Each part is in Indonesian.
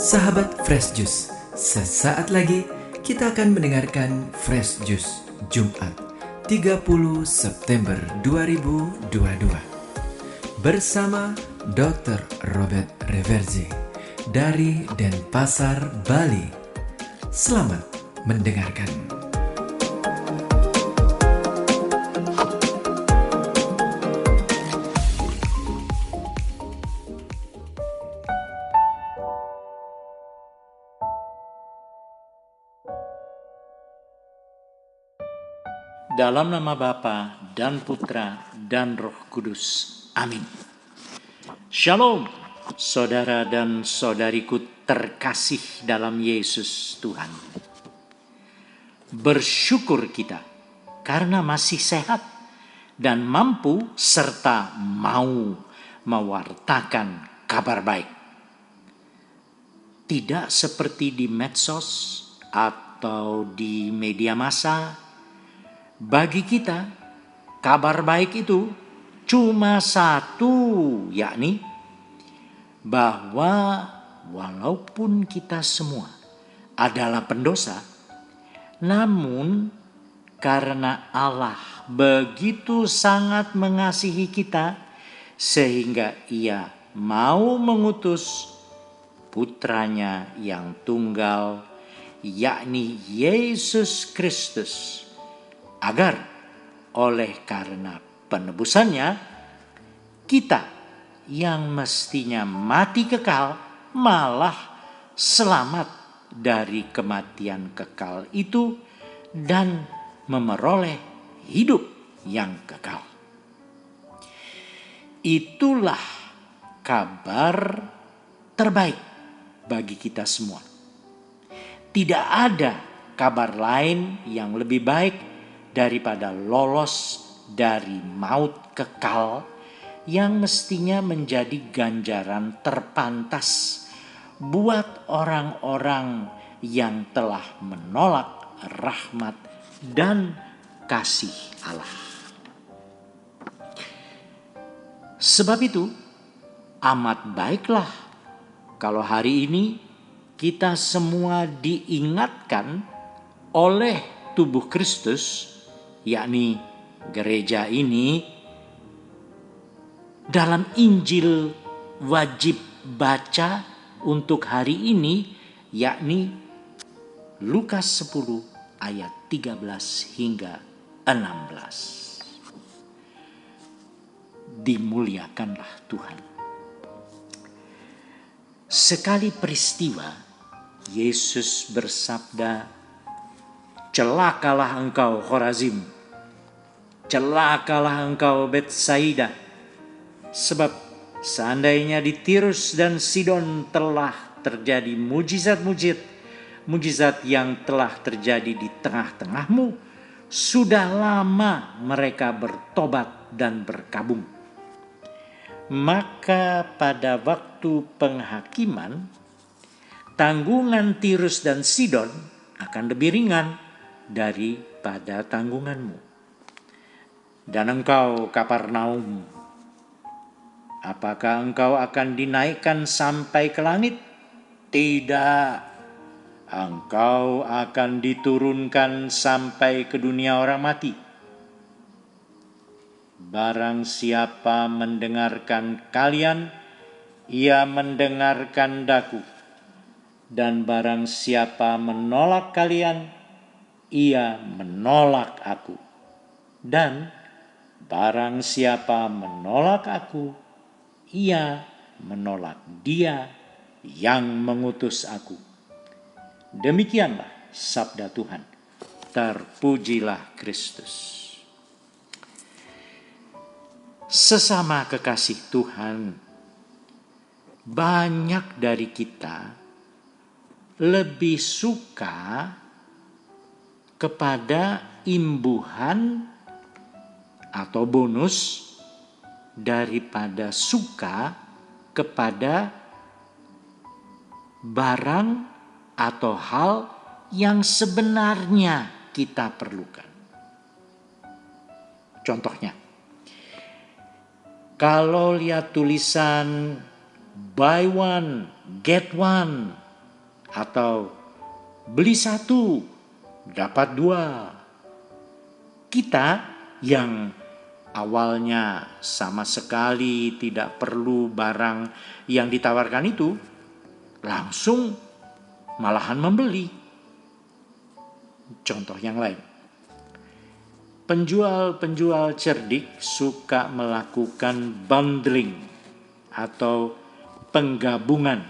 Sahabat Fresh Juice, sesaat lagi kita akan mendengarkan Fresh Juice Jumat 30 September 2022 bersama Dr. Robert Reverzi dari Denpasar, Bali. Selamat mendengarkan. Dalam nama Bapa dan Putra dan Roh Kudus. Amin. Shalom, saudara dan saudariku terkasih dalam Yesus Tuhan. Bersyukur kita karena masih sehat dan mampu serta mau mewartakan kabar baik. Tidak seperti di medsos atau di media massa. Bagi kita, kabar baik itu cuma satu, yakni bahwa walaupun kita semua adalah pendosa, namun karena Allah begitu sangat mengasihi kita, sehingga Ia mau mengutus putranya yang tunggal, yakni Yesus Kristus, agar oleh karena penebusannya, kita yang mestinya mati kekal malah selamat dari kematian kekal itu dan memeroleh hidup yang kekal. Itulah kabar terbaik bagi kita semua. Tidak ada kabar lain yang lebih baik daripada lolos dari maut kekal yang mestinya menjadi ganjaran terpantas buat orang-orang yang telah menolak rahmat dan kasih Allah. Sebab itu amat baiklah kalau hari ini kita semua diingatkan oleh tubuh Kristus, yakni gereja ini, dalam Injil wajib baca untuk hari ini, yakni Lukas 10 ayat 13 hingga 16. Dimuliakanlah Tuhan. Sekali peristiwa, Yesus bersabda, "Celakalah engkau Khorazim, celakalah engkau Betsaida, sebab seandainya di Tirus dan Sidon telah terjadi mujizat yang telah terjadi di tengah-tengahmu, sudah lama mereka bertobat dan berkabung. Maka pada waktu penghakiman, tanggungan Tirus dan Sidon akan lebih ringan daripada tanggunganmu. Dan engkau Kapernaum, apakah engkau akan dinaikkan sampai ke langit? Tidak, engkau akan diturunkan sampai ke dunia orang mati. Barang siapa mendengarkan kalian, ia mendengarkan Daku. Dan barang siapa menolak kalian, ia menolak Aku. Dan barang siapa menolak Aku, ia menolak Dia yang mengutus Aku." Demikianlah sabda Tuhan. Terpujilah Kristus. Sesama kekasih Tuhan, banyak dari kita lebih suka kepada imbuhan atau bonus daripada suka kepada barang atau hal yang sebenarnya kita perlukan. Contohnya, kalau lihat tulisan buy one get one atau beli satu dapat dua. Kita yang awalnya sama sekali tidak perlu barang yang ditawarkan itu, langsung malahan membeli. Contoh yang lain, penjual-penjual cerdik suka melakukan bundling atau penggabungan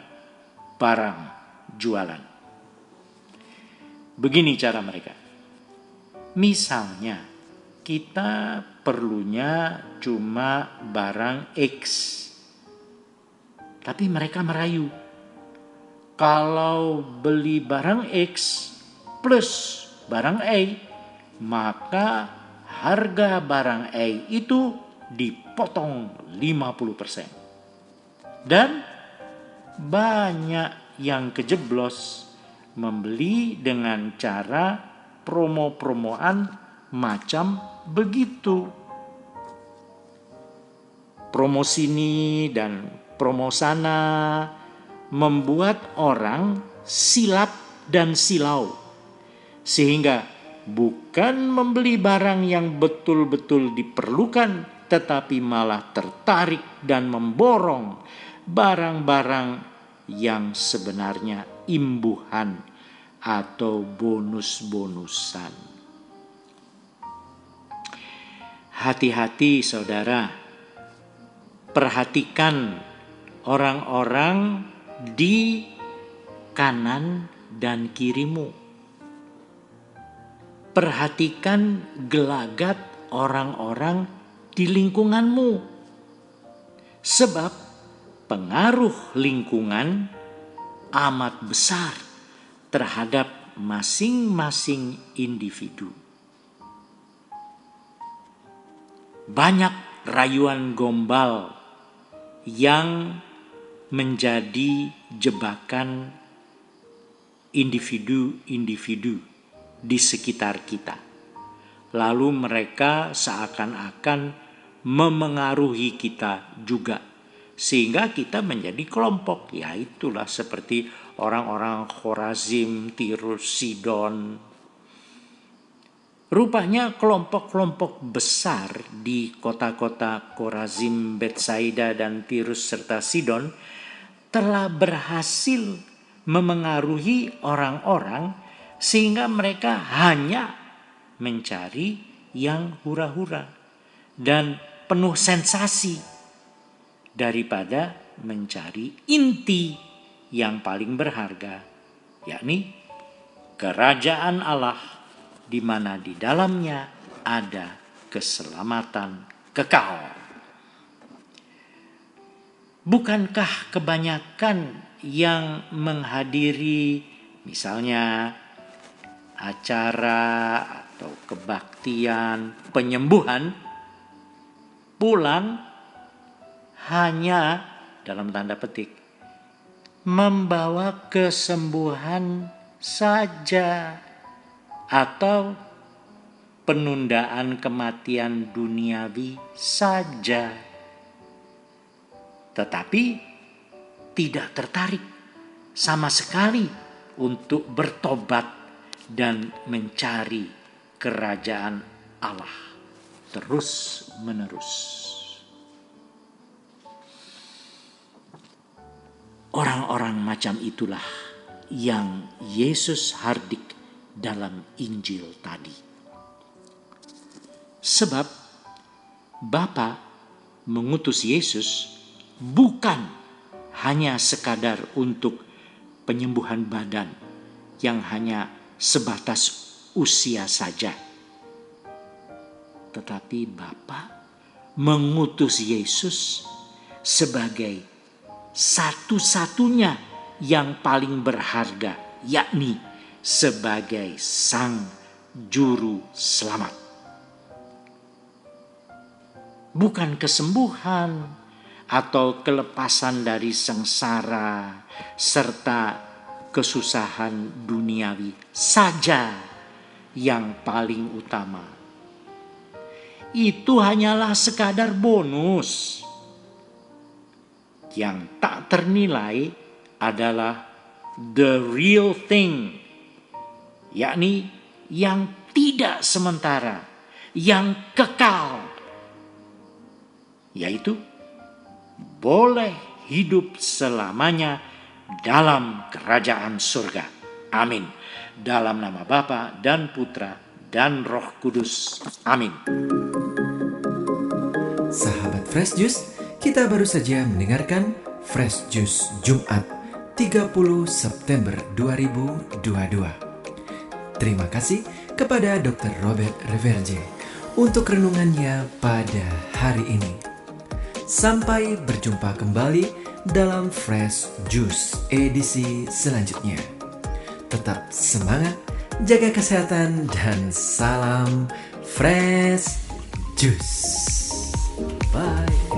barang jualan. Begini cara mereka. Misalnya, kita perlunya cuma barang X. Tapi mereka merayu. Kalau beli barang X plus barang A, maka harga barang A itu dipotong 50%. Dan banyak yang kejeblos membeli dengan cara promo-promoan macam begitu. Promo sini dan promo sana membuat orang silap dan silau. Sehingga bukan membeli barang yang betul-betul diperlukan, tetapi malah tertarik dan memborong barang-barang yang sebenarnya imbuhan atau bonus-bonusan. Hati-hati saudara, perhatikan orang-orang di kanan dan kirimu. Perhatikan gelagat orang-orang di lingkunganmu. Sebab pengaruh lingkungan amat besar terhadap masing-masing individu. Banyak rayuan gombal yang menjadi jebakan individu-individu di sekitar kita. Lalu mereka seakan-akan memengaruhi kita juga. Sehingga kita menjadi kelompok. Ya itulah seperti orang-orang Khorazim, Tirus, Sidon. Rupanya kelompok-kelompok besar di kota-kota Khorazim, Betsaida, dan Tirus serta Sidon telah berhasil memengaruhi orang-orang sehingga mereka hanya mencari yang hura-hura dan penuh sensasi daripada mencari inti yang paling berharga, yakni kerajaan Allah, di mana di dalamnya ada keselamatan kekal. Bukankah kebanyakan yang menghadiri misalnya acara atau kebaktian penyembuhan pulang hanya dalam tanda petik membawa kesembuhan saja atau penundaan kematian duniawi saja, tetapi tidak tertarik sama sekali untuk bertobat dan mencari kerajaan Allah terus menerus. Orang-orang macam itulah yang Yesus hardik dalam Injil tadi. Sebab Bapa mengutus Yesus bukan hanya sekadar untuk penyembuhan badan yang hanya sebatas usia saja. Tetapi Bapa mengutus Yesus sebagai satu-satunya yang paling berharga, yakni sebagai Sang Juru Selamat. Bukan kesembuhan atau kelepasan dari sengsara serta kesusahan duniawi saja yang paling utama. Itu hanyalah sekadar bonus. Yang tak ternilai adalah the real thing, yakni yang tidak sementara, yang kekal, yaitu boleh hidup selamanya dalam kerajaan surga. Amin. Dalam nama Bapa dan Putra dan Roh Kudus. Amin. Sahabat Fresh Juice, kita baru saja mendengarkan Fresh Juice Jumat 30 September 2022. Terima kasih kepada Dr. Robert Reverje untuk renungannya pada hari ini. Sampai berjumpa kembali dalam Fresh Juice edisi selanjutnya. Tetap semangat, jaga kesehatan, dan salam Fresh Juice. Bye.